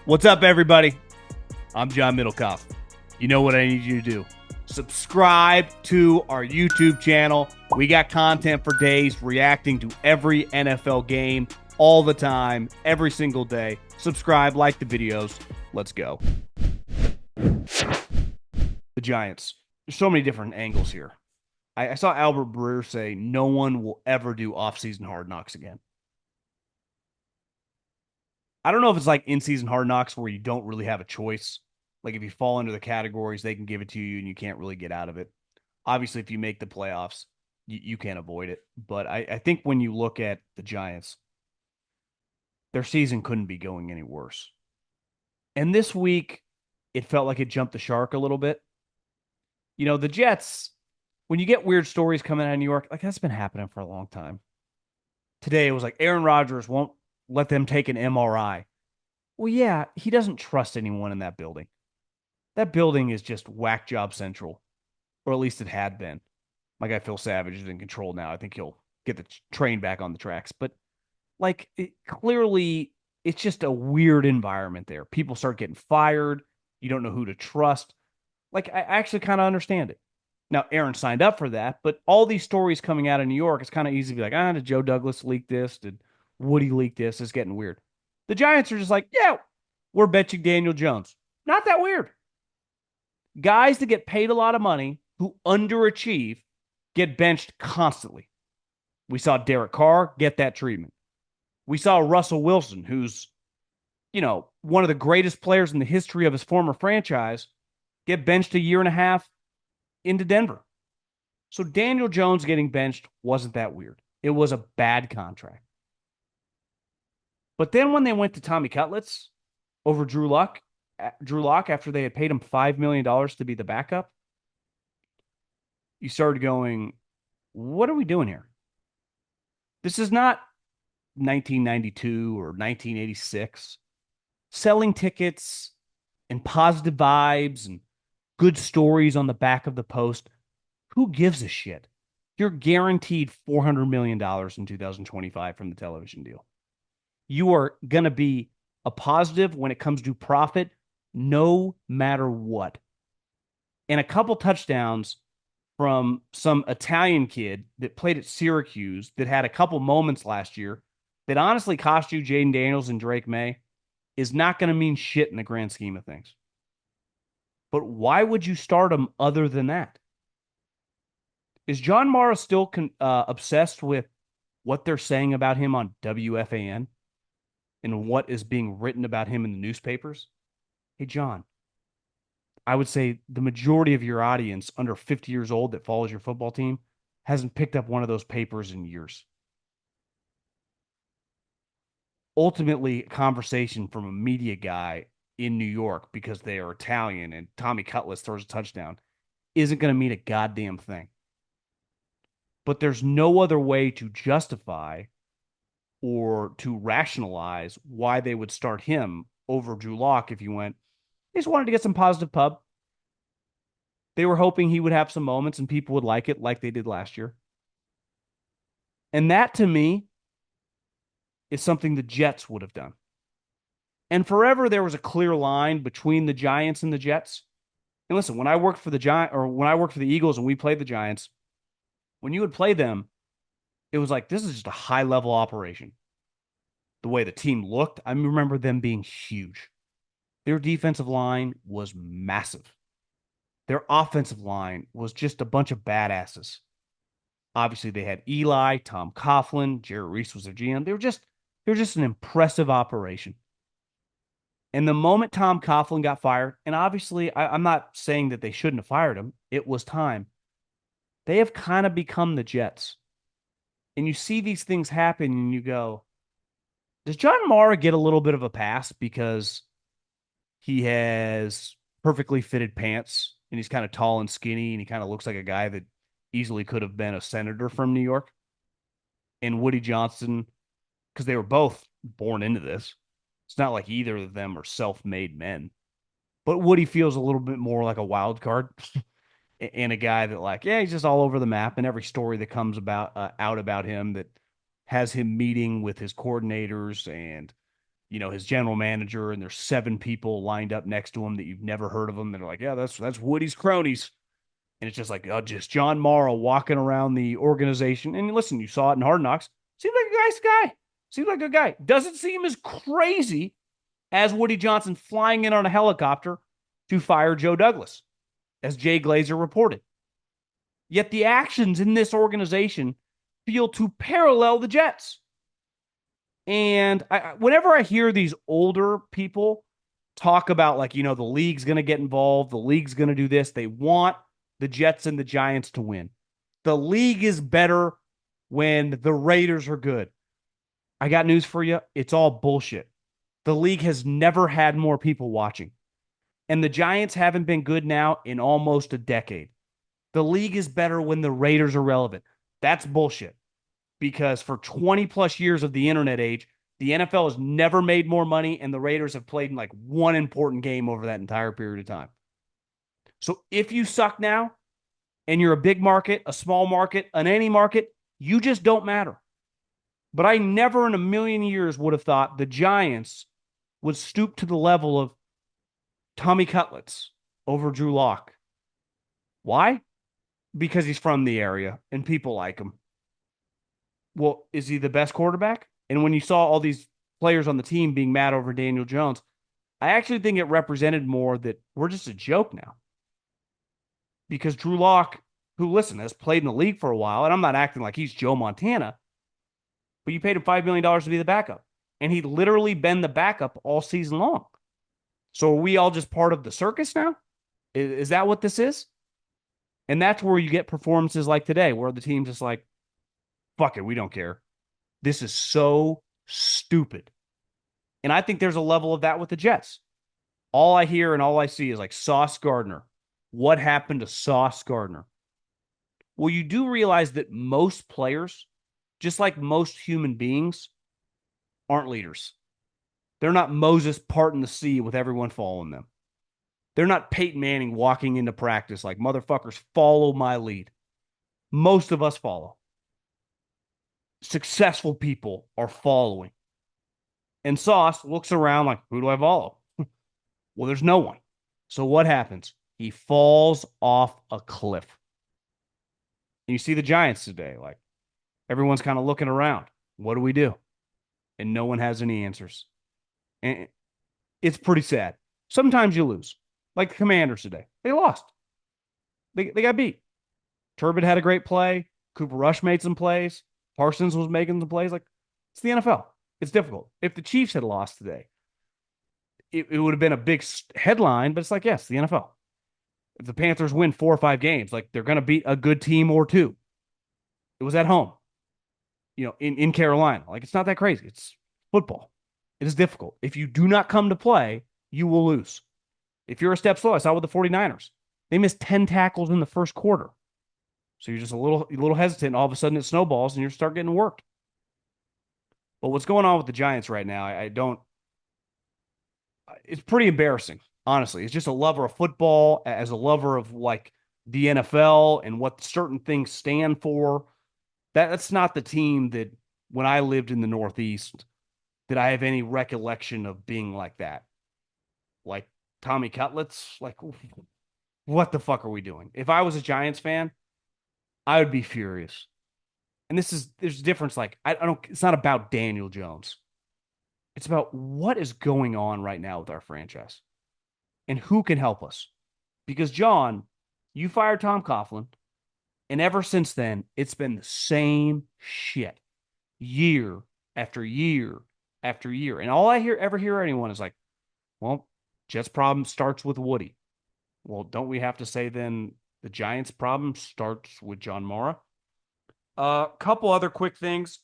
What's up, everybody? I'm John Middlekauff. You know what I need you to do. Subscribe to our YouTube channel. We got content for days reacting to every NFL game all the time, every single day. Subscribe, like the videos. Let's go. The Giants. There's so many different angles here. I saw Albert Breer say no one will ever do offseason hard knocks again. I don't know if it's like in-season hard knocks where you don't really have a choice. Like if you fall into the categories, they can give it to you and you can't really get out of it. Obviously, if you make the playoffs, you can't avoid it. But I think when you look at the Giants, their season couldn't be going any worse. And this week, it felt like it jumped the shark a little bit. You know, the Jets, when you get weird stories coming out of New York, like that's been happening for a long time. Today, it was like Aaron Rodgers won't let them take an MRI. Well, yeah, he doesn't trust anyone in that building. That building is just whack job central, or at least it had been. My guy Phil Savage is in control now. I think he'll get the train back on the tracks. But clearly, it's just a weird environment there. People start getting fired. You don't know who to trust. Like I actually kind of understand it. Now, Aaron signed up for that, but all these stories coming out of New York, it's kind of easy to be like, did Joe Douglas leak this? Did Woody leak this? It's getting weird. The Giants are just like, yeah, we're betching Daniel Jones. Not that weird. Guys that get paid a lot of money who underachieve get benched constantly. We saw Derek Carr get that treatment. We saw Russell Wilson, who's, one of the greatest players in the history of his former franchise, get benched a year and a half into Denver. So Daniel Jones getting benched wasn't that weird. It was a bad contract. But then when they went to Tommy Cutlets over Drew Lock after they had paid him $5 million to be the backup, you started going, what are we doing here? This is not 1992 or 1986. Selling tickets and positive vibes and good stories on the back of the post. Who gives a shit? You're guaranteed $400 million in 2025 from the television deal. You are going to be a positive when it comes to profit, no matter what. And a couple touchdowns from some Italian kid that played at Syracuse that had a couple moments last year that honestly cost you Jaden Daniels and Drake May is not going to mean shit in the grand scheme of things. But why would you start him other than that? Is John Mara still obsessed with what they're saying about him on WFAN and what is being written about him in the newspapers? Hey, John, I would say the majority of your audience under 50 years old that follows your football team hasn't picked up one of those papers in years. Ultimately, a conversation from a media guy in New York because they are Italian and Tommy Cutlets throws a touchdown isn't going to mean a goddamn thing. But there's no other way to justify or to rationalize why they would start him over Drew Lock if you went, they just wanted to get some positive pub. They were hoping he would have some moments and people would like it like they did last year. And that, to me, is something the Jets would have done. And forever there was a clear line between the Giants and the Jets. And listen, when I worked for the Eagles and we played the Giants, when you would play them, it was like, this is just a high-level operation. The way the team looked, I remember them being huge. Their defensive line was massive. Their offensive line was just a bunch of badasses. Obviously, they had Eli, Tom Coughlin, Jerry Reese was their GM. They were just an impressive operation. And the moment Tom Coughlin got fired, and obviously I'm not saying that they shouldn't have fired him, it was time. They have kind of become the Jets. And you see these things happen and you go, does John Mara get a little bit of a pass because he has perfectly fitted pants and he's kind of tall and skinny and he kind of looks like a guy that easily could have been a senator from New York? And Woody Johnson, because they were both born into this. It's not like either of them are self-made men. But Woody feels a little bit more like a wild card and a guy that he's just all over the map. And every story that comes out about him that has him meeting with his coordinators and his general manager, and there's 7 people lined up next to him that you've never heard of them. They're like, yeah, that's Woody's cronies. And it's just like, oh, just John Morrow walking around the organization. And listen, you saw it in Hard Knocks. Seems like a nice guy. Seems like a good guy. Doesn't seem as crazy as Woody Johnson flying in on a helicopter to fire Joe Douglas, as Jay Glazer reported. Yet the actions in this organization feel to parallel the Jets. And whenever I hear these older people talk about, like, the league's going to get involved, the league's going to do this, they want the Jets and the Giants to win. The league is better when the Raiders are good. I got news for you. It's all bullshit. The league has never had more people watching. And the Giants haven't been good now in almost a decade. The league is better when the Raiders are relevant. That's bullshit. Because for 20 plus years of the internet age, the NFL has never made more money, and the Raiders have played in like one important game over that entire period of time. So if you suck now and you're a big market, a small market, an any market, you just don't matter. But I never in a million years would have thought the Giants would stoop to the level of Tommy Cutlets over Drew Lock. Why? Because he's from the area and people like him. Well, is he the best quarterback? And when you saw all these players on the team being mad over Daniel Jones, I actually think it represented more that we're just a joke now. Because Drew Lock, who, listen, has played in the league for a while, and I'm not acting like he's Joe Montana, but you paid him $5 million to be the backup. And he literally been the backup all season long. So are we all just part of the circus now? Is that what this is? And that's where you get performances like today, where the team's just like, fuck it, we don't care. This is so stupid. And I think there's a level of that with the Jets. All I hear and all I see is like Sauce Gardner. What happened to Sauce Gardner? Well, you do realize that most players, just like most human beings, aren't leaders. They're not Moses parting the sea with everyone following them. They're not Peyton Manning walking into practice like, motherfuckers, follow my lead. Most of us follow. Successful people are following. And Sauce looks around like, who do I follow? Well, there's no one. So what happens? He falls off a cliff. And you see the Giants today, like, everyone's kind of looking around. What do we do? And no one has any answers. And it's pretty sad. Sometimes you lose. Like the Commanders today. They lost. They got beat. Turbin had a great play. Cooper Rush made some plays. Parsons was making some plays. Like, it's the NFL. It's difficult. If the Chiefs had lost today, it would have been a big headline, but it's like, yes, the NFL. If the Panthers win 4 or 5 games, like, they're going to beat a good team or two. It was at home, in Carolina. Like, it's not that crazy. It's football. It is difficult. If you do not come to play, you will lose. If you're a step slow, I saw with the 49ers. They missed 10 tackles in the first quarter. So you're just a little hesitant, and all of a sudden it snowballs and you start getting worked. But what's going on with the Giants right now, I don't. It's pretty embarrassing, honestly. It's just a lover of football, as a lover of like the NFL and what certain things stand for. That's not the team that when I lived in the Northeast that I have any recollection of being like that. Like Tommy Cutlets, like, what the fuck are we doing? If I was a Giants fan, I would be furious. And there's a difference. Like, I don't, it's not about Daniel Jones. It's about what is going on right now with our franchise and who can help us. Because, John, you fired Tom Coughlin, and ever since then, it's been the same shit year after year after year. And all I ever hear anyone is like, well, Jets' problem starts with Woody. Well, don't we have to say then the Giants' problem starts with John Mara? A couple other quick things.